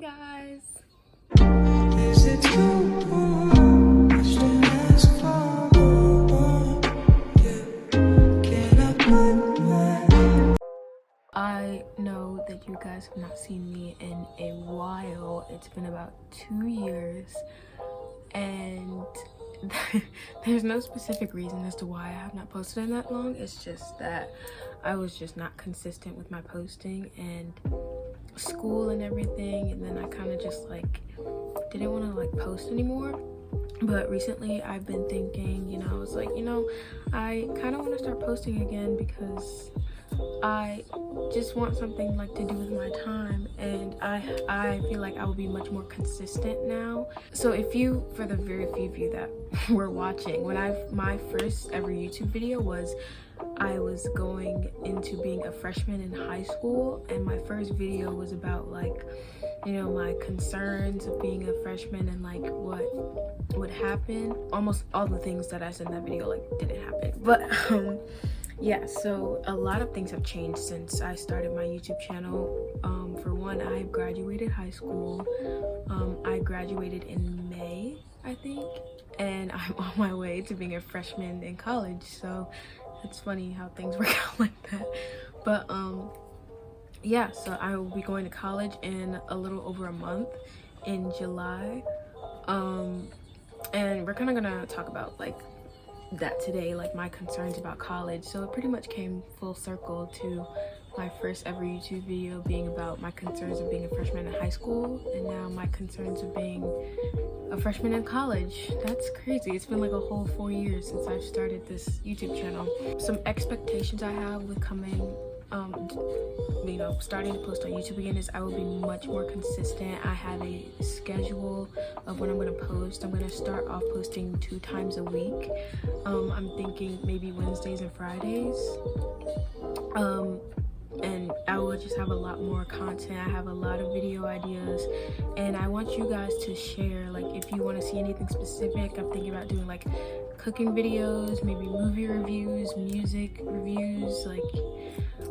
guys. Is it too much to ask for more? Yeah. Can I put my I know that you guys have not seen me in a while. It's been about 2 years, and there's no specific reason as to why I have not posted in that long. It's just that I was just not consistent with my posting and school and everything, and then I kind of just like didn't want to like post anymore. But recently I've been thinking, I was like, I kind of want to start posting again because I just want something like to do with my time, and I feel like I will be much more consistent now. So for the very few of you that were watching, my first ever YouTube video was I was going into being a freshman in high school, and my first video was about like, my concerns of being a freshman and like what would happen. Almost all the things that I said in that video like didn't happen, but yeah, so a lot of things have changed since I started my YouTube channel. For one, I graduated high school. I graduated in May, I think, and I'm on my way to being a freshman in college. So it's funny how things work out like that. But yeah, so I will be going to college in a little over a month, in July. And we're kind of gonna talk about like that today, like my concerns about college. So it pretty much came full circle to my first ever YouTube video being about my concerns of being a freshman in high school, and now my concerns of being a freshman in college. That's crazy. It's been like a whole 4 years since I've started this YouTube channel. Some expectations I have with coming starting to post on YouTube again is I will be much more consistent. I have a schedule of when I'm going to post. I'm going to start off posting 2 times a week. I'm thinking maybe Wednesdays and Fridays. And I will just have a lot more content. I have a lot of video ideas, and I want you guys to share, like, if you want to see anything specific. I'm thinking about doing like cooking videos, maybe movie reviews, music reviews, like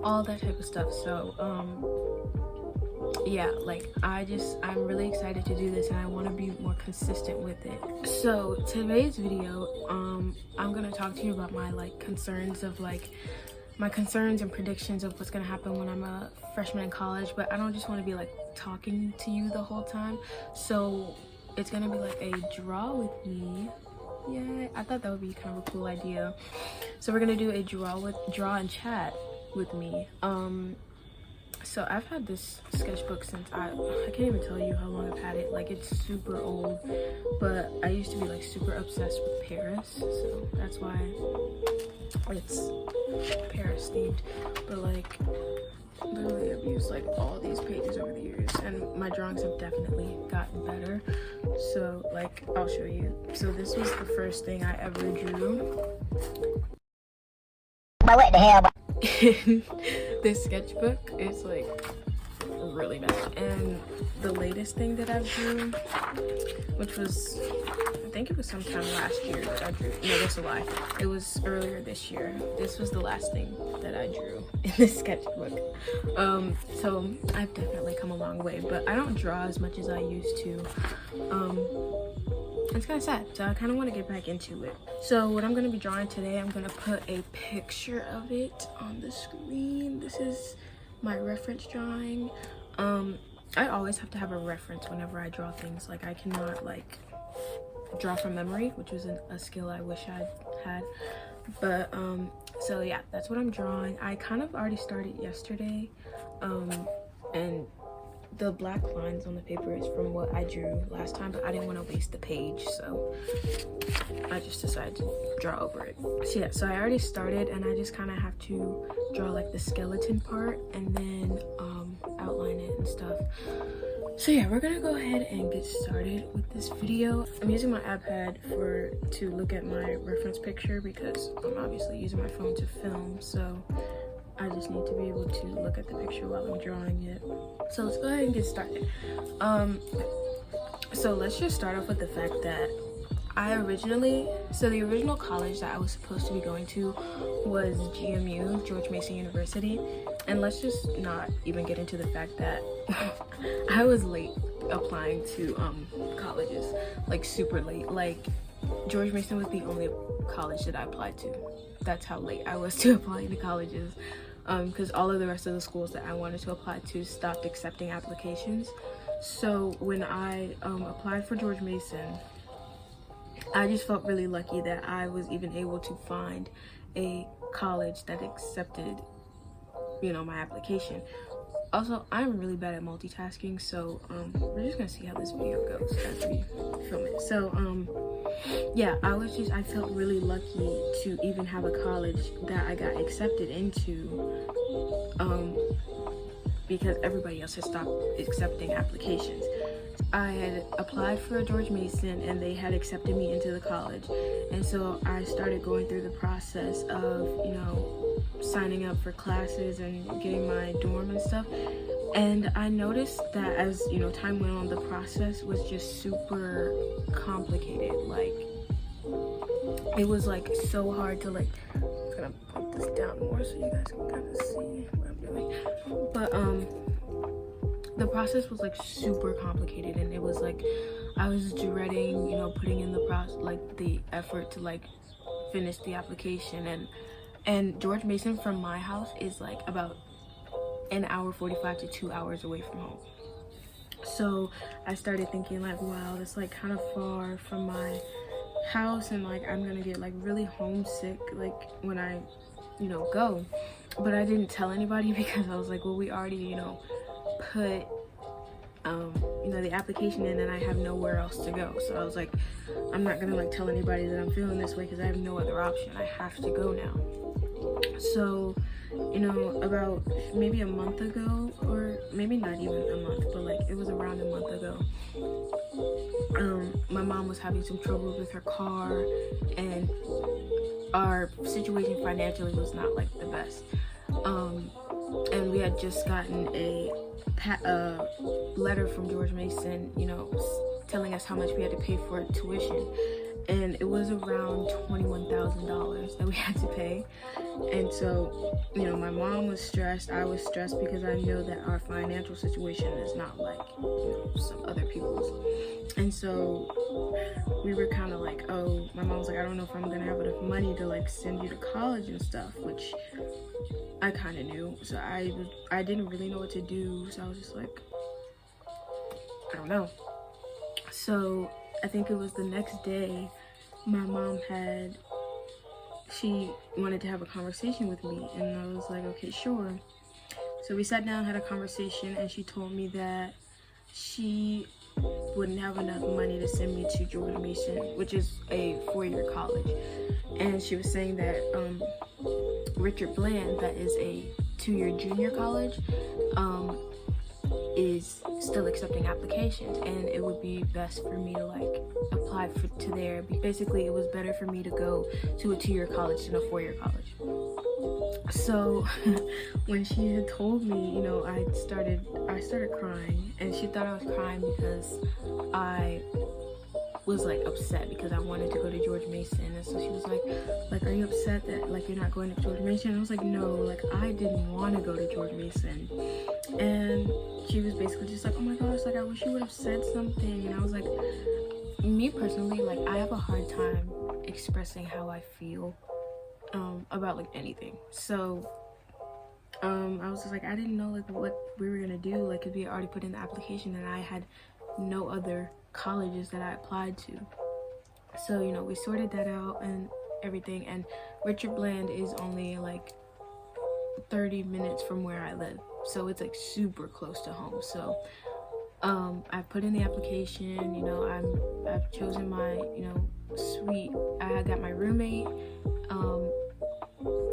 all that type of stuff. So yeah, like I'm really excited to do this, and I want to be more consistent with it. So today's video, I'm gonna talk to you about my like concerns of like my concerns and predictions of what's gonna happen when I'm a freshman in college. But I don't just want to be like talking to you the whole time, so it's gonna be like a draw with me. Yeah, I thought that would be kind of a cool idea. So we're gonna do a draw and chat with me. So I've had this sketchbook since I can't even tell you how long I've had it. Like, it's super old, but I used to be like super obsessed with Paris, so that's why it's Paris themed. But like literally I've used like all these pages over the years, and my drawings have definitely gotten better. So like I'll show you. So this was the first thing I ever drew. But what the hell? This sketchbook is like really bad, and the latest thing that I've drew, which was, I think it was sometime last year that I drew. No, that's a lie. It was earlier this year. This was the last thing that I drew in this sketchbook. So I've definitely come a long way, but I don't draw as much as I used to. It's kind of sad, so I kind of want to get back into it. So what I'm going to be drawing today, I'm going to put a picture of it on the screen. This is my reference drawing. I always have to have a reference whenever I draw things. Like, I cannot like draw from memory, which was a skill I wish I had. But so yeah, that's what I'm drawing. I kind of already started yesterday, and the black lines on the paper is from what I drew last time, but I didn't want to waste the page, so I just decided to draw over it. So yeah, so I already started, and I just kind of have to draw like the skeleton part and then outline it and stuff. So yeah, we're gonna go ahead and get started with this video. I'm using my iPad to look at my reference picture because I'm obviously using my phone to film, so I just need to be able to look at the picture while I'm drawing it. So let's go ahead and get started. So let's just start off with the fact that the original college that I was supposed to be going to was GMU, George Mason University. And let's just not even get into the fact that I was late applying to colleges like super late. Like George Mason was the only college that I applied to. That's how late I was to applying to colleges, because all of the rest of the schools that I wanted to apply to stopped accepting applications. So when I applied for George Mason, I just felt really lucky that I was even able to find a college that accepted, you know, my application. Also, I'm really bad at multitasking, so we're just gonna see how this video goes after we film it. So yeah, I felt really lucky to even have a college that I got accepted into, because everybody else had stopped accepting applications. I had applied for George Mason and they had accepted me into the college, and so I started going through the process of, you know, signing up for classes and getting my dorm and stuff. And I noticed that as, you know, time went on, the process was just super complicated. Like, it was like so hard to like, I'm gonna put this down more so you guys can kind of see what I'm doing. But the process was like super complicated, and it was like I was dreading, you know, putting in the process, like the effort to like finish the application. And George Mason from my house is like about an hour 45 to 2 hours away from home. So I started thinking like, wow, that's like kind of far from my house, and like I'm gonna get like really homesick like when I, you know, go. But I didn't tell anybody because I was like, well, we already, you know, put you know, the application in, and I have nowhere else to go. So I was like, I'm not gonna like tell anybody that I'm feeling this way because I have no other option. I have to go now. So, you know, about maybe a month ago, or maybe not even a month, but like it was around a month ago, my mom was having some trouble with her car, and our situation financially was not like the best. And we had just gotten a letter from George Mason, you know, telling us how much we had to pay for tuition, and it was around $21,000 that we had to pay. And so, you know, my mom was stressed, I was stressed, because I know that our financial situation is not like, you know, some other people's. And so we were kind of like, oh, my mom was like, I don't know if I'm gonna have enough money to like send you to college and stuff, which I kind of knew. So I didn't really know what to do, so I was just like, I don't know. So I think it was the next day, my mom she wanted to have a conversation with me, and I was like, okay, sure. So we sat down, had a conversation, and she told me that she wouldn't have enough money to send me to George Mason, which is a 4-year college. And she was saying that Richard Bland, that is a 2-year junior college, is still accepting applications, and it would be best for me to like apply to there. Basically, it was better for me to go to a 2-year college than a 4-year college. So when she had told me, you know, I started crying, and she thought I was crying because I was like upset because I wanted to go to George Mason. And so she was like, are you upset that like you're not going to George Mason? And I was like, no, like I didn't want to go to George Mason. And she was basically just like, oh my gosh, like I wish you would have said something. And I was like, me personally, like I have a hard time expressing how I feel about like anything. So I was just like, I didn't know like what we were gonna do, like because we had already put in the application and I had no other colleges that I applied to. So, you know, we sorted that out and everything, and Richard Bland is only like 30 minutes from where I live, so it's like super close to home. So I put in the application, you know, I've chosen my, you know, suite. I got my roommate,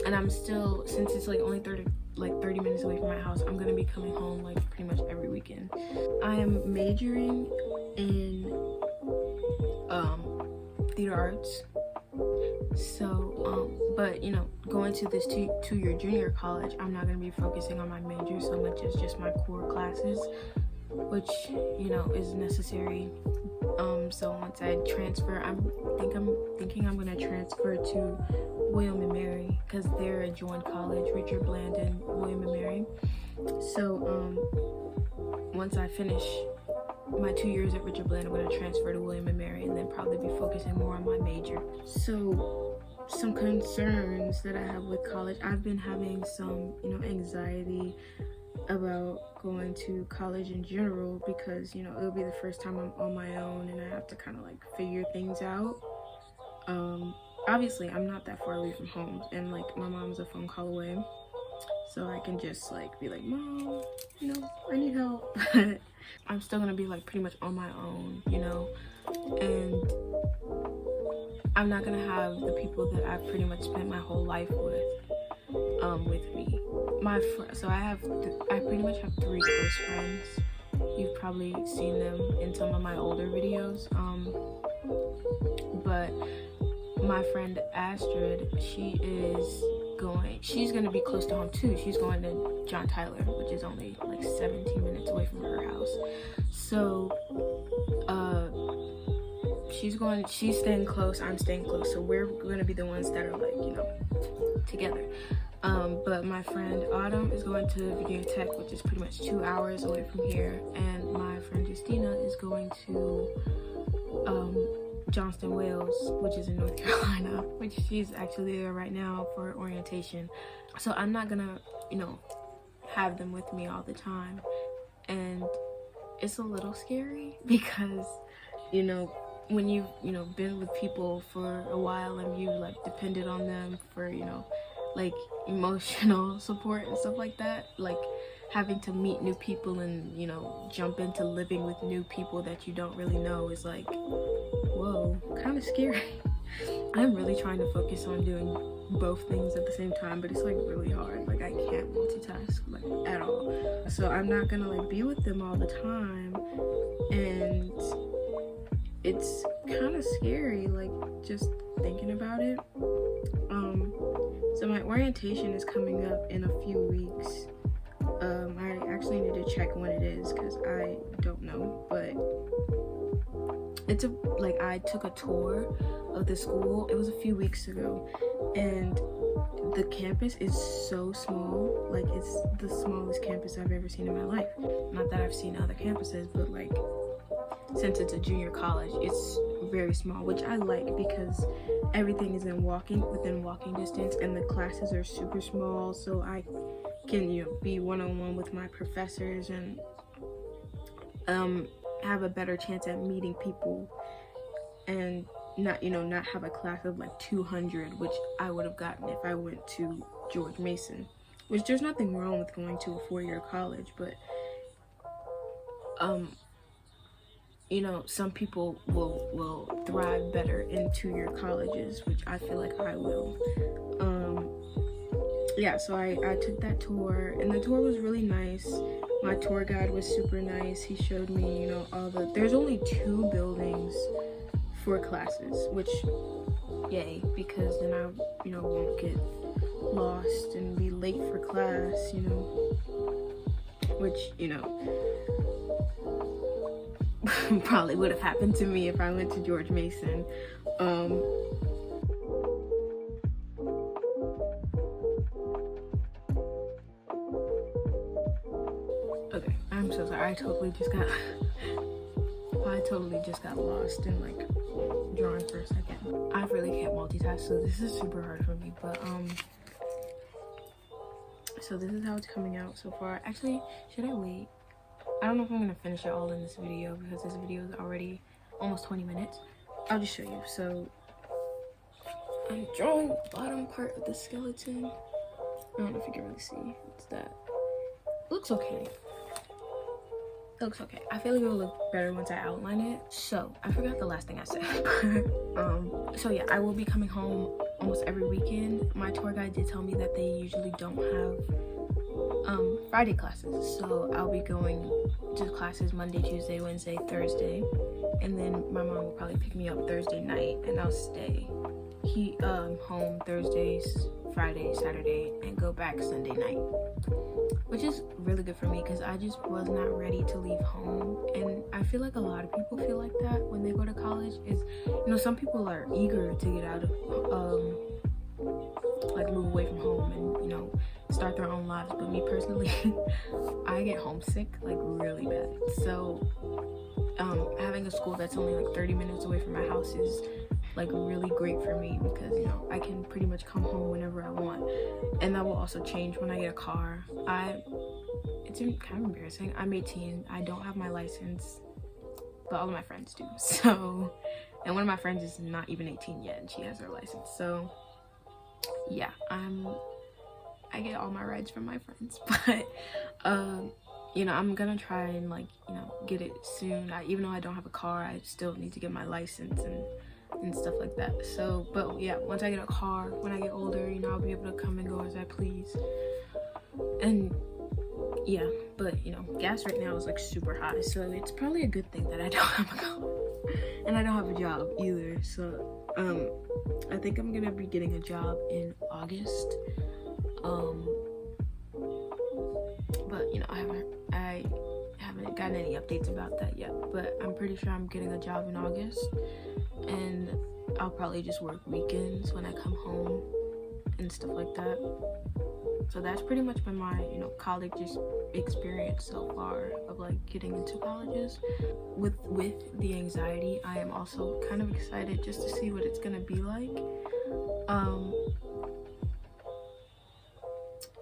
and I'm still, since it's like only 30 minutes away from my house, I'm gonna be coming home like pretty much every weekend. I am majoring in theater arts. So but you know, going to this two-year junior college, I'm not gonna be focusing on my major so much as just my core classes, which, you know, is necessary. So once I transfer, I'm thinking I'm gonna transfer to William and Mary, because they're a joint college, Richard Bland and William and Mary. So once I finish my 2 years at Richard Bland, I'm going to transfer to William & Mary and then probably be focusing more on my major. So some concerns that I have with college, I've been having some, anxiety about going to college in general because, it'll be the first time I'm on my own and I have to kind of like figure things out. Obviously I'm not that far away from home, and like my mom's a phone call away, so I can just like be like, Mom, I need help. I'm still gonna be like pretty much on my own, and I'm not gonna have the people that I've pretty much spent my whole life with me. So I pretty much have 3 close friends. You've probably seen them in some of my older videos, but my friend Astrid, she's gonna be close to home too. She's going to John Tyler, which is only like 17 minutes away from her house. So she's staying close, I'm staying close, so we're gonna be the ones that are like, together. But my friend Autumn is going to Virginia Tech, which is pretty much 2 hours away from here, and my friend Justina is going to Johnston, Wales, which is in North Carolina, which she's actually there right now for orientation. So I'm not gonna, have them with me all the time, and it's a little scary because, when you've, been with people for a while and you like depended on them for, like emotional support and stuff like that, like having to meet new people and, jump into living with new people that you don't really know is like, whoa, kind of scary. I'm really trying to focus on doing both things at the same time, but it's like really hard. Like I can't multitask like at all. So I'm not gonna like be with them all the time, and it's kind of scary, like just thinking about it. So my orientation is coming up in a few weeks. I actually need to check when it is because I don't know, but I took a tour of the school. It was a few weeks ago, and the campus is so small. Like it's the smallest campus I've ever seen in my life. Not that I've seen other campuses, but like since it's a junior college, it's very small, which I like because everything is within walking distance, and the classes are super small, so I can be one-on-one with my professors and have a better chance at meeting people, and not have a class of like 200, which I would have gotten if I went to George Mason, which there's nothing wrong with going to a 4-year college, but some people will thrive better in 2-year colleges, which I feel like I will. So I took that tour, and the tour was really nice. My tour guide was super nice. He showed me, there's only 2 buildings for classes, which, yay, because then I, won't get lost and be late for class, which, probably would have happened to me if I went to George Mason. Okay, I'm so sorry. I totally just got lost in like drawing for a second. I really can't multitask, so this is super hard for me. But so this is how it's coming out so far. Actually, should I wait? I don't know if I'm gonna finish it all in this video because this video is already almost 20 minutes. I'll just show you. So I'm drawing the bottom part of the skeleton. I don't know if you can really see. It's that. It looks okay. It looks okay. I feel like it'll look better once I outline it. So I forgot the last thing I said. So yeah, I will be coming home almost every weekend. My tour guide did tell me that they usually don't have Friday classes, so I'll be going to classes Monday, Tuesday, Wednesday, Thursday, and then my mom will probably pick me up Thursday night, and I'll stay home Thursdays, Friday, Saturday, and go back Sunday night, which is really good for me because I just was not ready to leave home. And I feel like a lot of people feel like that when they go to college. Is some people are eager to get out of like move away from home and start their own lives, but me personally I get homesick like really bad. So having a school that's only like 30 minutes away from my house is like really great for me, because you know I can pretty much come home whenever I want. And that will also change when I get a car. It's kind of embarrassing, I'm 18, I don't have my license, but all of my friends do. So, and one of my friends is not even 18 yet and she has her license. So yeah, I get all my rides from my friends. But you know, I'm gonna try and like, you know, get it soon. Even though I don't have a car, I still need to get my license and stuff like that. So, but yeah, once I get a car, when I get older, you know, I'll be able to come and go as I please. And yeah, but you know, gas right now is like super high, so it's probably a good thing that I don't have a car and I don't have a job either. So I think I'm gonna be getting a job in August. But you know, I haven't gotten any updates about that yet, but I'm pretty sure I'm getting a job in August, and I'll probably just work weekends when I come home and stuff like that. So that's pretty much been my, you know, college experience so far of like getting into colleges. With the anxiety, I am also kind of excited just to see what it's gonna be like.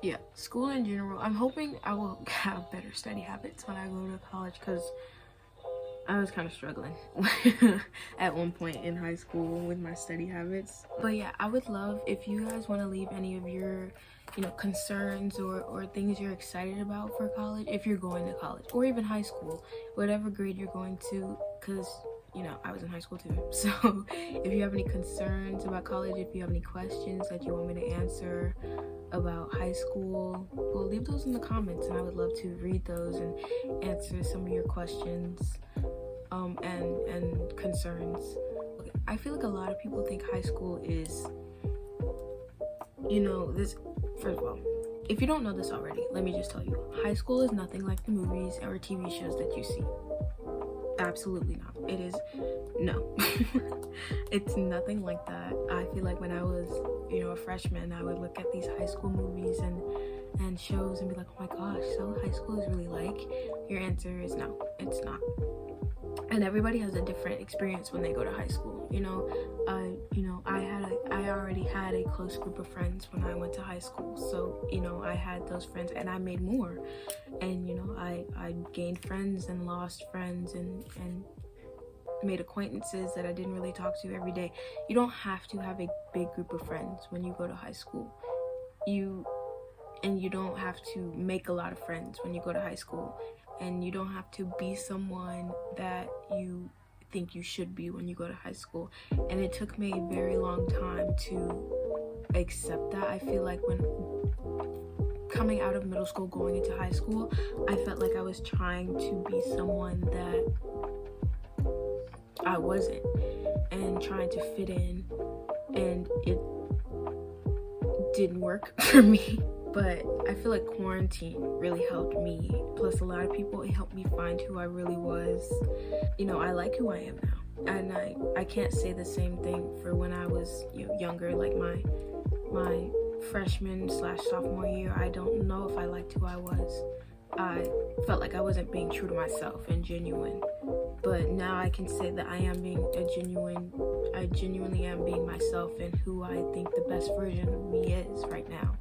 Yeah, school in general, I'm hoping I will have better study habits when I go to college, because I was kind of struggling at one point in high school with my study habits. But yeah, I would love if you guys want to leave any of your, you know, concerns or things you're excited about for college, if you're going to college, or even high school, whatever grade you're going to, because you know, I was in high school too. So if you have any concerns about college, if you have any questions that you want me to answer about high school, well, leave those in the comments and I would love to read those and answer some of your questions and concerns. Okay, I feel like a lot of people think high school is, you know, this. First of all, if you don't know this already, let me just tell you, high school is nothing like the movies or TV shows that you see. Absolutely not. It is no. It's nothing like that. I feel like when I was, you know, a freshman, I would look at these high school movies and shows and be like, oh my gosh, so high school is really like? Your answer is no, it's not. And everybody has a different experience when they go to high school. You know, I already had a close group of friends when I went to high school. So, you know, I had those friends and I made more. And, you know, I gained friends and lost friends and made acquaintances that I didn't really talk to every day. You don't have to have a big group of friends when you go to high school. You don't have to make a lot of friends when you go to high school. And you don't have to be someone that you think you should be when you go to high school. And it took me a very long time to accept that. I feel like when coming out of middle school, going into high school, I felt like I was trying to be someone that I wasn't, and trying to fit in, and it didn't work for me. But I feel like quarantine really helped me. Plus a lot of people, it helped me find who I really was. You know, I like who I am now. And I can't say the same thing for when I was, you know, younger, like my freshman / sophomore year. I don't know if I liked who I was. I felt like I wasn't being true to myself and genuine. But now I can say that I genuinely am being myself and who I think the best version of me is right now.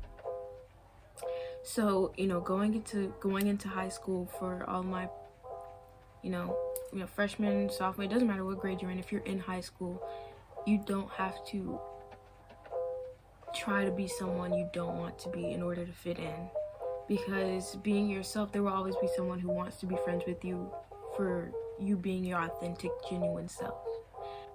So, you know, going into high school for all my, you know, freshman, sophomore, it doesn't matter what grade you're in. If you're in high school, you don't have to try to be someone you don't want to be in order to fit in. Because being yourself, there will always be someone who wants to be friends with you for you being your authentic, genuine self.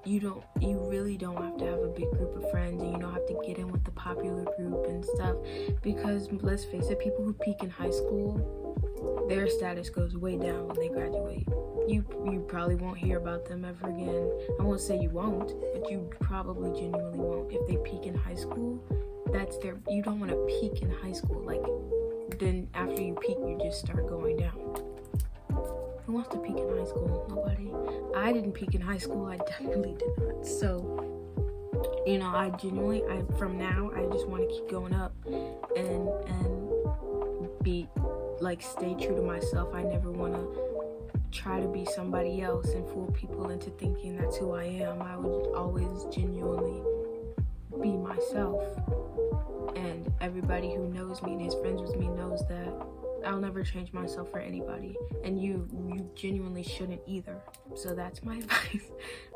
You really don't have to have a big group of friends, and you don't have to get in with the popular group and stuff, because let's face it, people who peak in high school, their status goes way down when they graduate. You probably won't hear about them ever again. I won't say you won't, but you probably genuinely won't. If they peak in high school, you don't want to peak in high school. Like, then after you peak, you just start going down. Who wants to peak in high school? Nobody. I didn't peak in high school. I definitely did not. So, you know, from now, I just want to keep going up and be, like, stay true to myself. I never want to try to be somebody else and fool people into thinking that's who I am. I would always genuinely be myself. And everybody who knows me and is friends with me knows that I'll never change myself for anybody. And you genuinely shouldn't either. So that's my advice.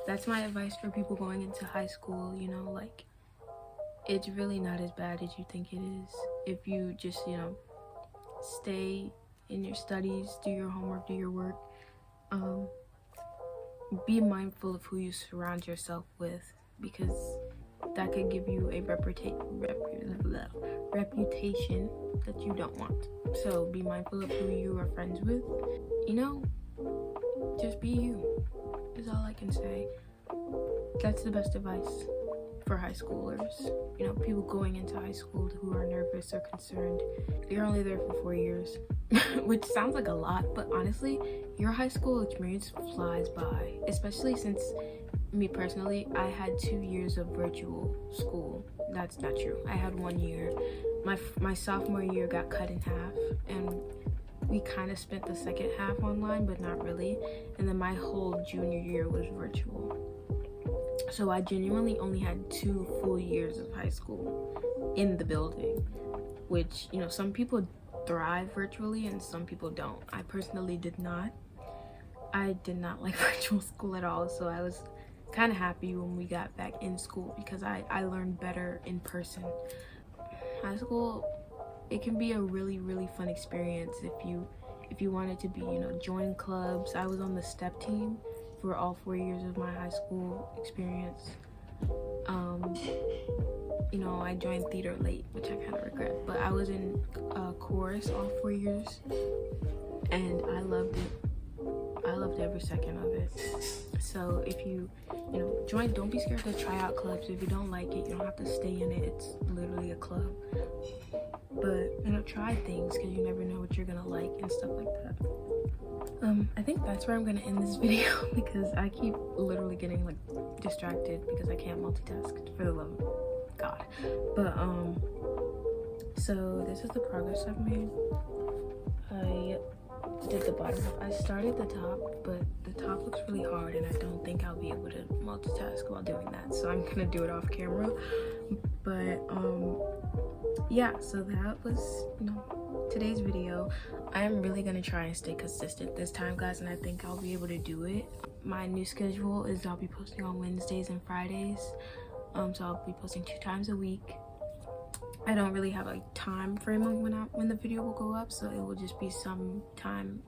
That's my advice for people going into high school, you know, like, it's really not as bad as you think it is. If you just, you know, stay in your studies, do your homework, do your work. Be mindful of who you surround yourself with, because that could give you a reputation that you don't want. So be mindful of who you are friends with. You know, just be you is all I can say. That's the best advice for high schoolers. You know, people going into high school who are nervous or concerned. You're only there for 4 years, which sounds like a lot, but honestly, your high school experience flies by, especially since me personally, I had 2 years of virtual school. That's not true. I had 1 year. My sophomore year got cut in half, and we kind of spent the second half online, but not really. And then my whole junior year was virtual. So I genuinely only had 2 full years of high school in the building, which, you know, some people thrive virtually and some people don't. I personally did not. I did not like virtual school at all, so I was kind of happy when we got back in school because I learned better in person. High school, it can be a really, really fun experience if you wanted to be, you know, join clubs. I was on the step team for all 4 years of my high school experience. You know, I joined theater late, which I kind of regret, but I was in chorus all 4 years, and I loved it. I loved every second of it. So if you know, join, don't be scared to try out clubs. If you don't like it, you don't have to stay in it. It's literally a club. But, you know, try things because you never know what you're gonna like and stuff like that. I think that's where I'm gonna end this video because I keep literally getting like distracted because I can't multitask, for the love of God. But so this is the progress I've made. I did the bottom. I started the top, but the top looks really hard and I don't think I'll be able to multitask while doing that, so I'm gonna do it off camera. But yeah, so that was, you know, today's video. I am really gonna try and stay consistent this time, guys, and I think I'll be able to do it. My new schedule is I'll be posting on Wednesdays and Fridays, so I'll be posting 2 times a week. I don't really have a time frame on when the video will go up, so it will just be some time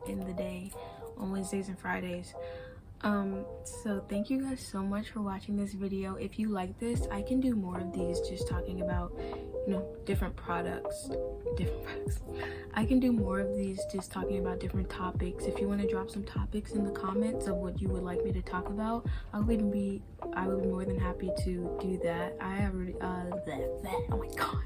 in the day on Wednesdays and Fridays. So thank you guys so much for watching this video. If you like this, I can do more of these, just talking about, you know, different products. I can do more of these just talking about different topics. If you want to drop some topics in the comments of what you would like me to talk about, I would be more than happy to do that. I already oh my god.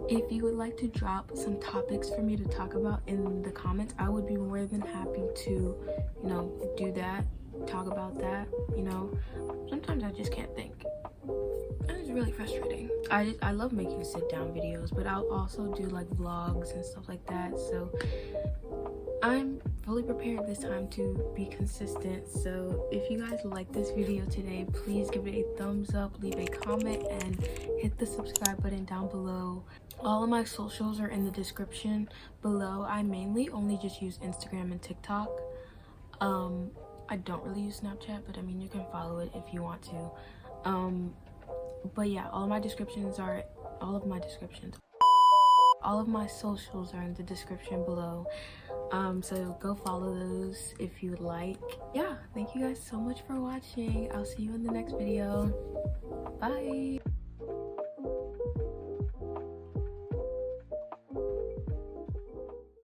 If you would like to drop some topics for me to talk about in the comments, I would be more than happy to, you know, do that, talk about that. You know, sometimes I just can't think. And it's really frustrating. I love making sit down videos, but I'll also do like vlogs and stuff like that. So I'm fully prepared this time to be consistent. So if you guys like this video today, please give it a thumbs up, leave a comment, and hit the subscribe button down below. All of my socials are in the description below. I mainly only just use Instagram and TikTok. I don't really use Snapchat, but I mean, you can follow it if you want to. But yeah, all of my socials are in the description below. So go follow those if you would like. Yeah, thank you guys so much for watching. I'll see you in the next video. Bye.